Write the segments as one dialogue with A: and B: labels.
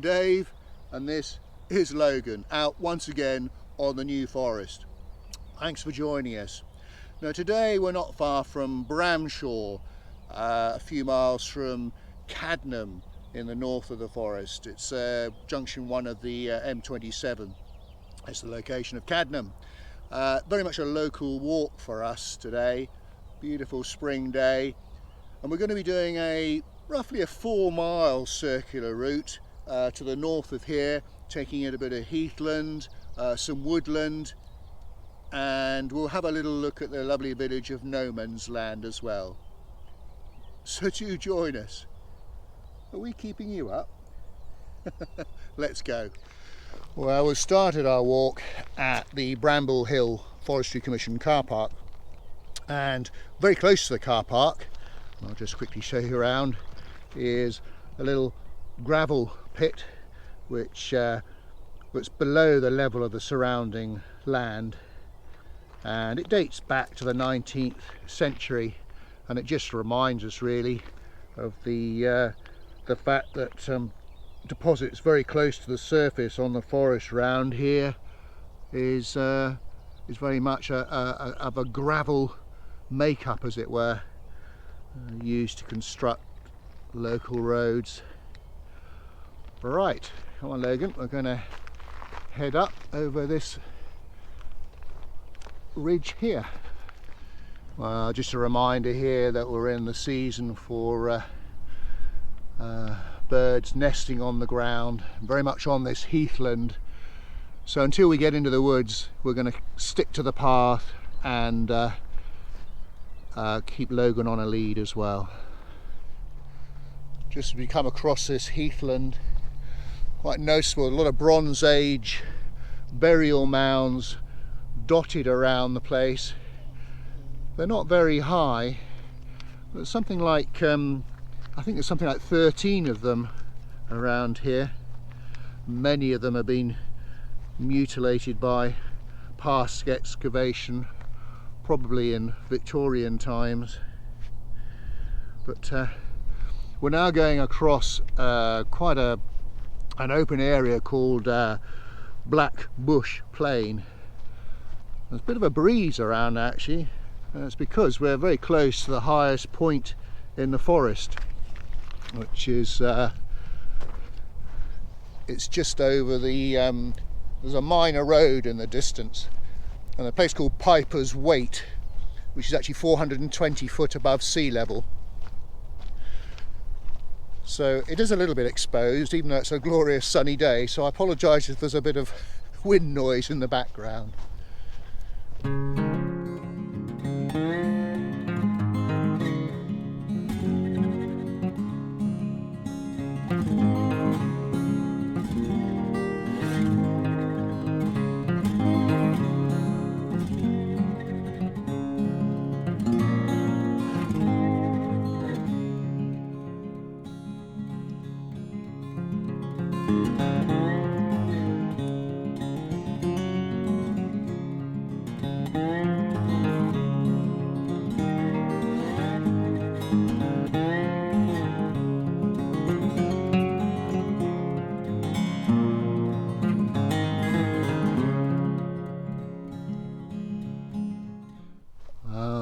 A: Dave, and this is Logan, out once again on the New Forest. Thanks for joining us. Now today we're not far from Bramshaw, a few miles from Cadnam in the north of the forest. It's junction 1 of the M27. It's the location of Cadnam. Very much a local walk for us today. Beautiful spring day, and we're going to be doing roughly a 4-mile circular route to the north of here, taking in a bit of heathland, some woodland, and we'll have a little look at the lovely village of Nomansland as well. So do join us. Are we keeping you up? Let's go. Well, we started our walk at the Bramble Hill Forestry Commission car park, and very close to the car park, I'll just quickly show you around, is a little gravel pit which was below the level of the surrounding land, and it dates back to the 19th century, and it just reminds us really of the fact that deposits very close to the surface on the forest round here is very much of a gravel makeup, as it were, used to construct local roads. Right, come on Logan, we're going to head up over this ridge here. Well, just a reminder here that we're in the season for birds nesting on the ground, very much on this heathland. So until we get into the woods, we're going to stick to the path and keep Logan on a lead as well. Just as we come across this heathland, quite noticeable, a lot of Bronze Age burial mounds dotted around the place. They're not very high, but something like I think there's something like 13 of them around here. Many of them have been mutilated by past excavation, probably in Victorian times. But we're now going across quite an open area called Black Bush Plain. There's a bit of a breeze around actually, and it's because we're very close to the highest point in the forest, which is it's just over the there's a minor road in the distance, and a place called Piper's Weight, which is actually 420 foot above sea level. So it is a little bit exposed, even though it's a glorious sunny day, so I apologise if there's a bit of wind noise in the background.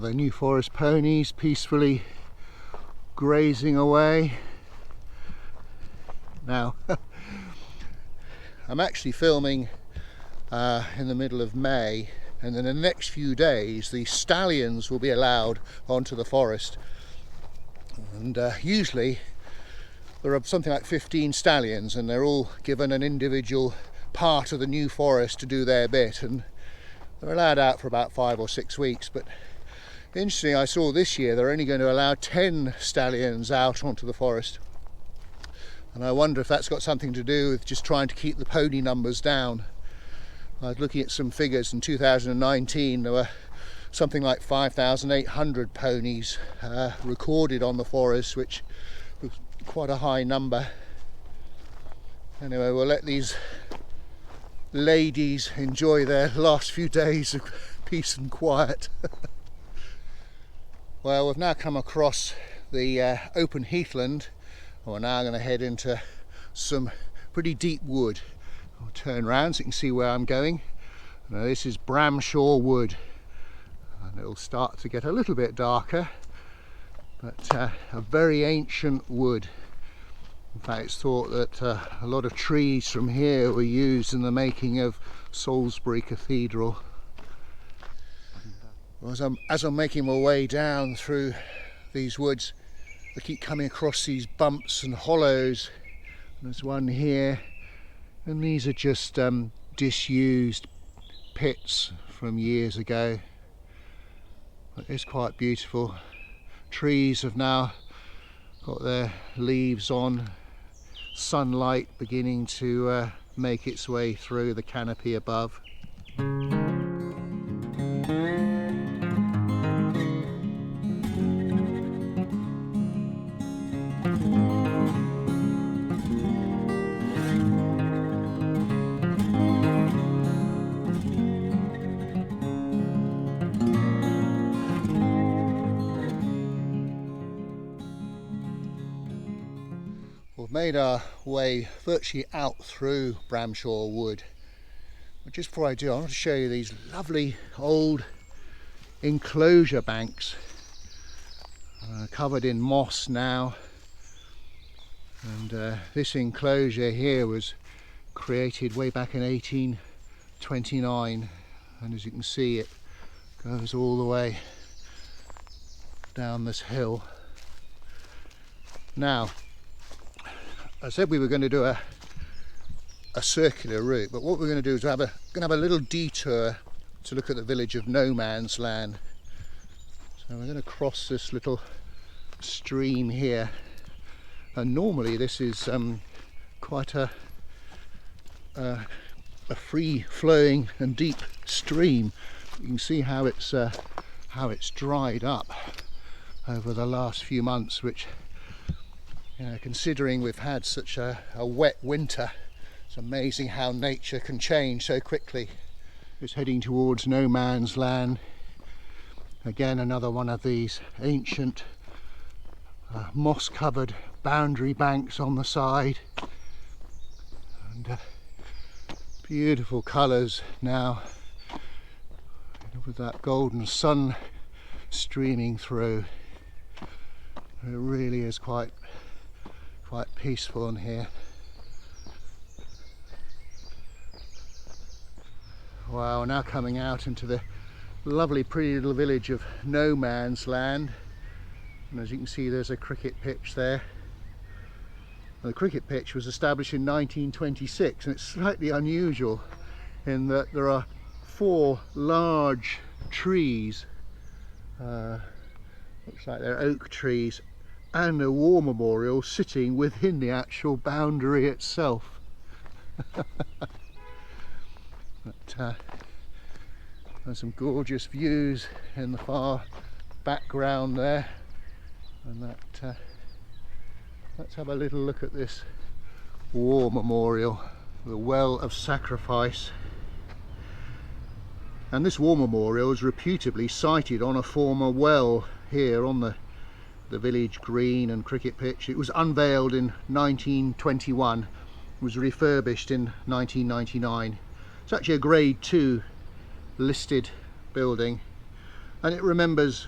A: The New Forest ponies peacefully grazing away. Now I'm actually filming in the middle of May, and in the next few days the stallions will be allowed onto the forest, and usually there are something like 15 stallions, and they're all given an individual part of the New Forest to do their bit, and they're allowed out for about 5 or 6 weeks. But interesting, I saw this year they're only going to allow 10 stallions out onto the forest, and I wonder if that's got something to do with just trying to keep the pony numbers down. I was looking at some figures in 2019, there were something like 5,800 ponies recorded on the forest, which was quite a high number. Anyway, we'll let these ladies enjoy their last few days of peace and quiet. Well, we've now come across the open heathland, and we're now going to head into some pretty deep wood. I'll turn around so you can see where I'm going. Now this is Bramshaw Wood, and it'll start to get a little bit darker, but a very ancient wood. In fact, it's thought that a lot of trees from here were used in the making of Salisbury Cathedral. Well, as I'm making my way down through these woods, I keep coming across these bumps and hollows. There's one here, and these are just disused pits from years ago. But it's quite beautiful. Trees have now got their leaves on, sunlight beginning to make its way through the canopy above. We've made our way virtually out through Bramshaw Wood. But just before I do, I want to show you these lovely old enclosure banks, covered in moss now. And this enclosure here was created way back in 1829, and as you can see, it goes all the way down this hill. Now, I said we were going to do a circular route, but what we're going to do is have a little detour to look at the village of Nomansland. So we're going to cross this little stream here, and normally this is quite a free flowing and deep stream. You can see how it's dried up over the last few months, which, considering we've had such a wet winter, it's amazing how nature can change so quickly. It's heading towards Nomansland. Again, another one of these ancient moss-covered boundary banks on the side, and beautiful colours now, with that golden sun streaming through. It really is quite peaceful in here. Wow, we're now coming out into the lovely pretty little village of Nomansland, and as you can see, there's a cricket pitch there. And the cricket pitch was established in 1926, and it's slightly unusual in that there are 4 large trees, looks like they're oak trees, and a war memorial sitting within the actual boundary itself. But there's some gorgeous views in the far background there, and let's have a little look at this war memorial, the Well of Sacrifice. And this war memorial is reputably sited on a former well here on the village green and cricket pitch. It was unveiled in 1921, was refurbished in 1999. It's actually a grade 2 listed building, and it remembers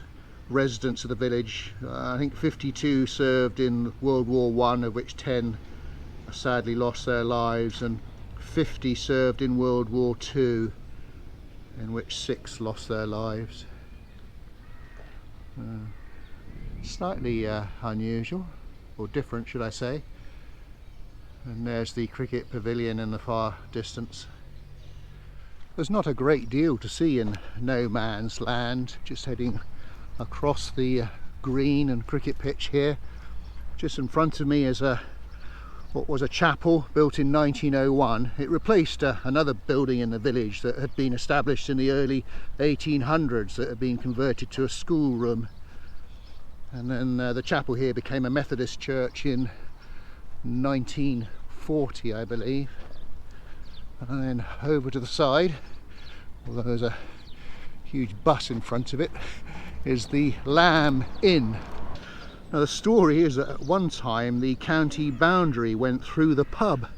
A: residents of the village. I think 52 served in World War I, of which 10 sadly lost their lives, and 50 served in World War II, in which 6 lost their lives. Slightly unusual, or different should I say. And there's the cricket pavilion in the far distance. There's not a great deal to see in Nomansland. Just heading across the green and cricket pitch here. Just in front of me is what was a chapel built in 1901. It replaced another building in the village that had been established in the early 1800s that had been converted to a schoolroom. And then the chapel here became a Methodist church in 1940, I believe. And then over to the side, although there's a huge bus in front of it, is the Lamb Inn. Now the story is that at one time the county boundary went through the pub,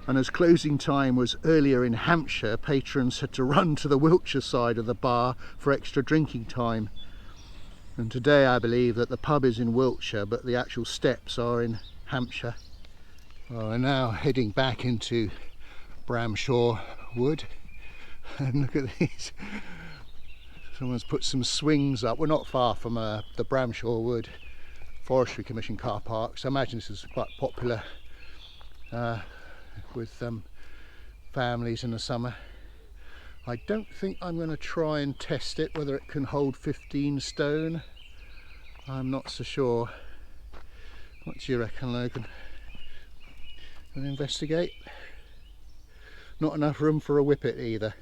A: and as closing time was earlier in Hampshire, patrons had to run to the Wiltshire side of the bar for extra drinking time. And today I believe that the pub is in Wiltshire, but the actual steps are in Hampshire. Well, we're now heading back into Bramshaw Wood, and look at these. Someone's put some swings up. We're not far from the Bramshaw Wood Forestry Commission car park, so I imagine this is quite popular with families in the summer. I don't think I'm going to try and test it, whether it can hold 15 stone. I'm not so sure. What do you reckon, Logan? Going to investigate? Not enough room for a whippet either.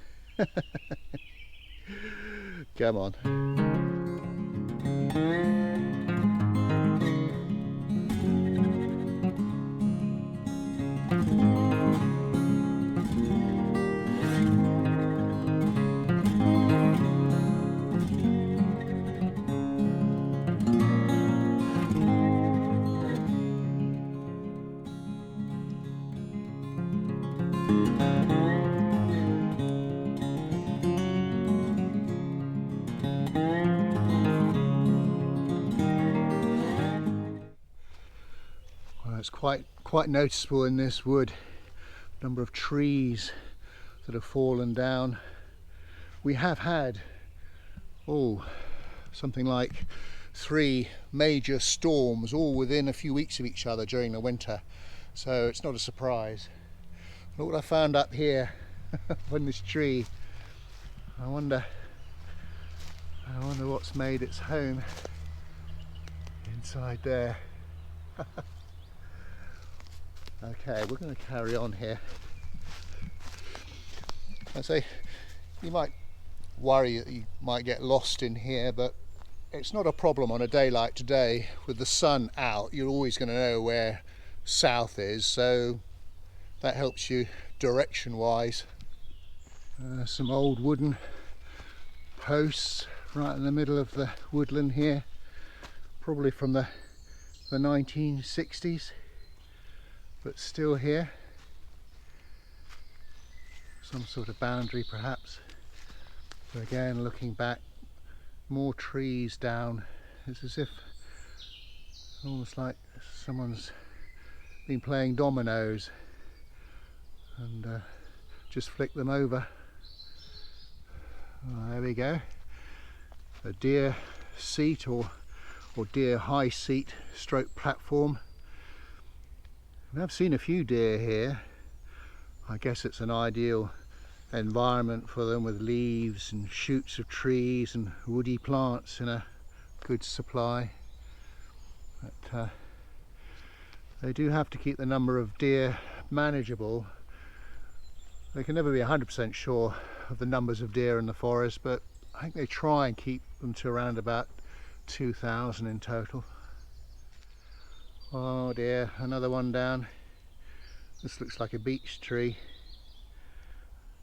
A: Come on. It's quite noticeable in this wood, number of trees that have fallen down. We have had something like 3 major storms all within a few weeks of each other during the winter, so it's not a surprise. Look what I found up here on this tree. I wonder what's made its home inside there. Okay, we're going to carry on here. I say, you might worry that you might get lost in here, but it's not a problem on a day like today. With the sun out, you're always going to know where south is, so that helps you direction wise. Some old wooden posts right in the middle of the woodland here, probably from the 1960s. But still here, some sort of boundary perhaps. So again, looking back, more trees down. It's as if almost like someone's been playing dominoes and just flicked them over. Oh, there we go, a deer seat or deer high seat stroke platform. I've seen a few deer here. I guess it's an ideal environment for them, with leaves and shoots of trees and woody plants in a good supply. But they do have to keep the number of deer manageable. They can never be 100% sure of the numbers of deer in the forest, but I think they try and keep them to around about 2,000 in total. Oh dear, another one down. This looks like a beech tree.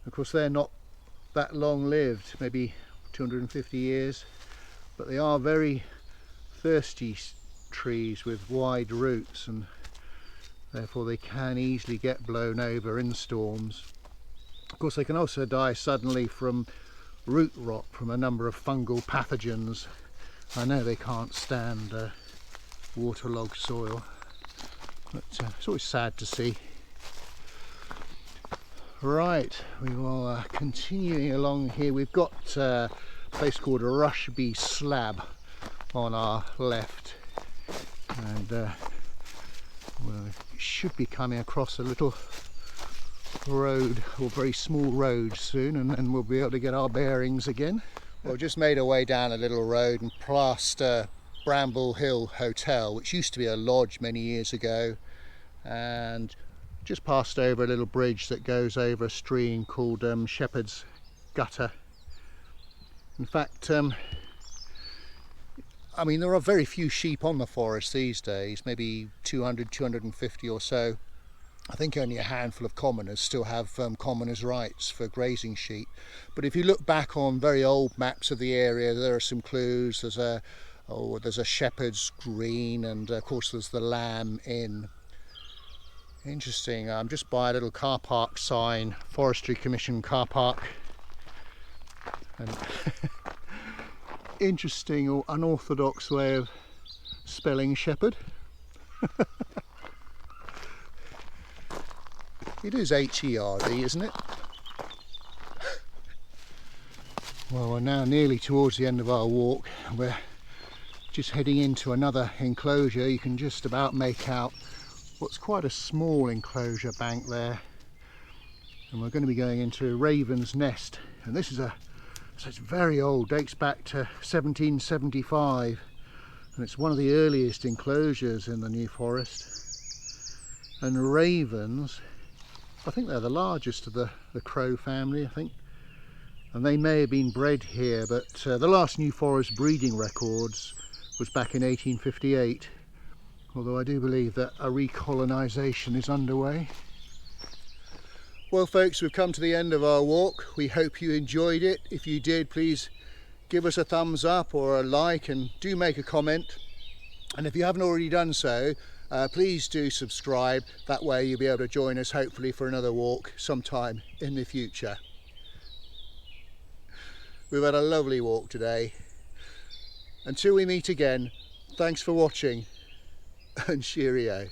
A: Of course, they're not that long lived, maybe 250 years, but they are very thirsty trees with wide roots, and therefore they can easily get blown over in storms. Of course, they can also die suddenly from root rot from a number of fungal pathogens. I know they can't stand waterlogged soil, but it's always sad to see. Right, we will continuing along here. We've got a place called Rushby Slab on our left, and we should be coming across a little road, or very small road soon, and then we'll be able to get our bearings again. Well, just made our way down a little road and past Bramble Hill Hotel, which used to be a lodge many years ago, and just passed over a little bridge that goes over a stream called Shepherd's Gutter. In fact, I mean, there are very few sheep on the forest these days, maybe 200, 250 or so. I think only a handful of commoners still have commoners' rights for grazing sheep. But if you look back on very old maps of the area, there are some clues. There's a shepherd's green, and of course there's the Lamb Inn. Interesting. I'm just by a little car park sign, Forestry Commission car park. And interesting or unorthodox way of spelling shepherd. It is H-E-R-D, isn't it? Well, we're now nearly towards the end of our walk. We're just heading into another enclosure. You can just about make out what's quite a small enclosure bank there. And we're going to be going into Ravens Nest. And this is it's very old, dates back to 1775. And it's one of the earliest enclosures in the New Forest. And ravens, I think they're the largest of the crow family, I think. And they may have been bred here, but the last New Forest breeding records was back in 1858. Although I do believe that a recolonisation is underway. Well folks, we've come to the end of our walk. We hope you enjoyed it. If you did, please give us a thumbs up or a like, and do make a comment. And if you haven't already done so, please do subscribe. That way you'll be able to join us hopefully for another walk sometime in the future. We've had a lovely walk today. Until we meet again, thanks for watching and cheerio.